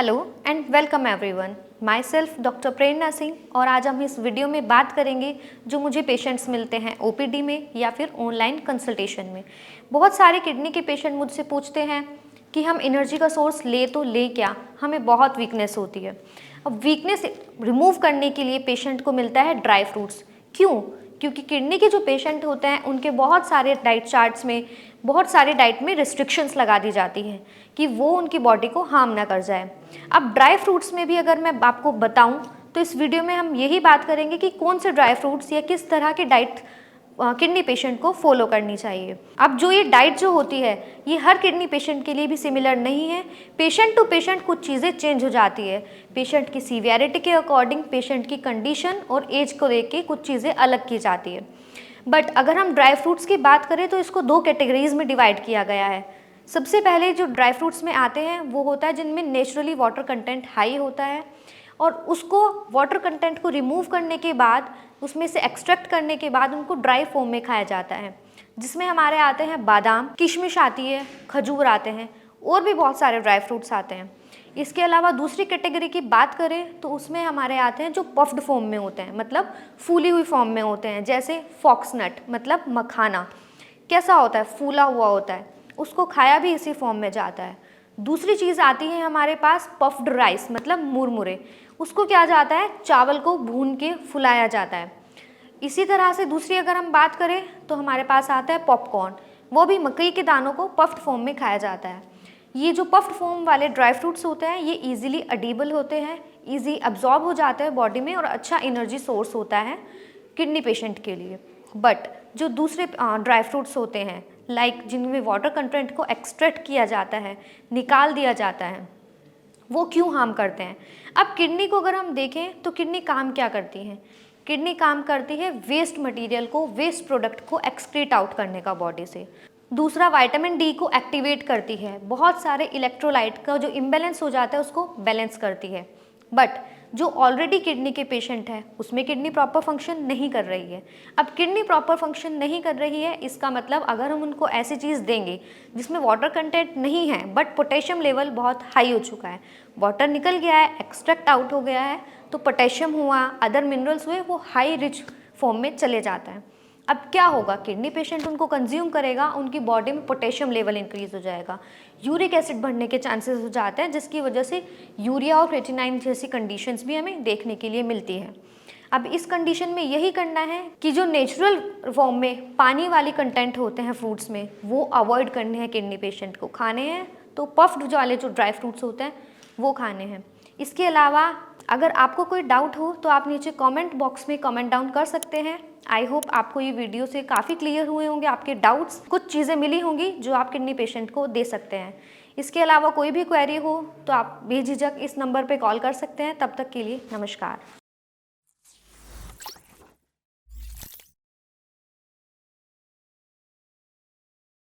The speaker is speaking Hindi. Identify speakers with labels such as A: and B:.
A: Hello and welcome everyone. Myself doctor Prerna Singh और आज हम इस वीडियो में बात करेंगे जो मुझे पेशेंट्स मिलते हैं ओपीडी में या फिर ऑनलाइन कंसल्टेशन में। बहुत सारे किडनी के पेशेंट मुझसे पूछते हैं कि हम एनर्जी का सोर्स ले तो ले क्या, हमें बहुत वीकनेस होती है। अब वीकनेस रिमूव करने के लिए पेशेंट को मिलता है ड्राई फ्रूट्स। क्यों? क्योंकि किडनी के जो पेशेंट होते हैं उनके बहुत सारे डाइट चार्ट्स में, बहुत सारे डाइट में रिस्ट्रिक्शंस लगा दी जाती हैं कि वो उनकी बॉडी को हार्म ना कर जाए। अब ड्राई फ्रूट्स में भी अगर मैं आपको बताऊं तो इस वीडियो में हम यही बात करेंगे कि कौन से ड्राई फ्रूट्स या किस तरह की डाइट किडनी पेशेंट को फॉलो करनी चाहिए। अब जो ये डाइट जो होती है ये हर किडनी पेशेंट के लिए भी सिमिलर नहीं है। पेशेंट टू पेशेंट कुछ चीज़ें चेंज हो जाती है। पेशेंट की सीवियरिटी के अकॉर्डिंग, पेशेंट की कंडीशन और एज को देख के कुछ चीज़ें अलग की जाती है। बट अगर हम ड्राई फ्रूट्स की बात करें तो इसको दो कैटेगरीज में डिवाइड किया गया है। सबसे पहले जो ड्राई फ्रूट्स में आते हैं वो होता है जिनमें नेचुरली वाटर कंटेंट हाई होता है और उसको वाटर कंटेंट को रिमूव करने के बाद, उसमें से एक्सट्रैक्ट करने के बाद उनको ड्राई फॉर्म में खाया जाता है, जिसमें हमारे आते हैं बादाम, किशमिश आती है, खजूर आते हैं और भी बहुत सारे ड्राई फ्रूट्स आते हैं। इसके अलावा दूसरी कैटेगरी की बात करें तो उसमें हमारे आते हैं जो पफ्ड फॉर्म में होते हैं, मतलब फूली हुई फॉर्म में होते हैं, जैसे फॉक्सनट मतलब मखाना कैसा होता है, फूला हुआ होता है, उसको खाया भी इसी फॉर्म में जाता है। दूसरी चीज़ आती है हमारे पास पफ्ड राइस मतलब मुरमुरे, उसको क्या जाता है, चावल को भून के फुलाया जाता है। इसी तरह से दूसरी अगर हम बात करें तो हमारे पास आता है पॉपकॉर्न, वो भी मकई के दानों को पफ्ड फॉर्म में खाया जाता है। ये जो पफ्ड फॉर्म वाले ड्राई फ्रूट्स होते हैं ये इजीली एडिबल होते हैं, इजी अब्जॉर्ब हो जाते हैं बॉडी में और अच्छा एनर्जी सोर्स होता है किडनी पेशेंट के लिए। बट जो दूसरे ड्राई फ्रूट्स होते हैं लाइक जिनमें वाटर कंटेंट को एक्सट्रैक्ट किया जाता है, निकाल दिया जाता है, वो क्यों हार्म करते हैं? अब किडनी को अगर हम देखें तो किडनी काम क्या करती है? किडनी काम करती है वेस्ट मटेरियल को, वेस्ट प्रोडक्ट को एक्सक्रीट आउट करने का बॉडी से। दूसरा विटामिन डी को एक्टिवेट करती है, बहुत सारे इलेक्ट्रोलाइट का जो इम्बैलेंस हो जाता है उसको बैलेंस करती है। बट जो ऑलरेडी किडनी के पेशेंट है उसमें किडनी प्रॉपर फंक्शन नहीं कर रही है। अब किडनी प्रॉपर फंक्शन नहीं कर रही है, इसका मतलब अगर हम उनको ऐसी चीज़ देंगे जिसमें वाटर कंटेंट नहीं है बट पोटेशियम लेवल बहुत हाई हो चुका है, वाटर निकल गया है, एक्सट्रैक्ट आउट हो गया है, तो पोटेशियम हुआ, अदर मिनरल्स हुए, वो हाई रिच फॉर्म में चले जाता है। अब क्या होगा, किडनी पेशेंट उनको कंज्यूम करेगा, उनकी बॉडी में पोटेशियम लेवल इंक्रीज हो जाएगा, यूरिक एसिड बढ़ने के चांसेस हो जाते हैं, जिसकी वजह से यूरिया और क्रेटिनाइन जैसी कंडीशंस भी हमें देखने के लिए मिलती है। अब इस कंडीशन में यही करना है कि जो नेचुरल फॉर्म में पानी वाली कंटेंट होते हैं फ्रूट्स में वो अवॉइड करने हैं किडनी पेशेंट को। खाने हैं तो पफ्ड वाले जो ड्राई फ्रूट्स होते हैं वो खाने हैं। इसके अलावा अगर आपको कोई डाउट हो तो आप नीचे कमेंट बॉक्स में कमेंट डाउन कर सकते हैं। आई होप आपको ये वीडियो से काफ़ी क्लियर हुए होंगे आपके डाउट्स, कुछ चीज़ें मिली होंगी जो आप किडनी पेशेंट को दे सकते हैं। इसके अलावा कोई भी क्वेरी हो तो आप बेझिझक इस नंबर पे कॉल कर सकते हैं। तब तक के लिए नमस्कार।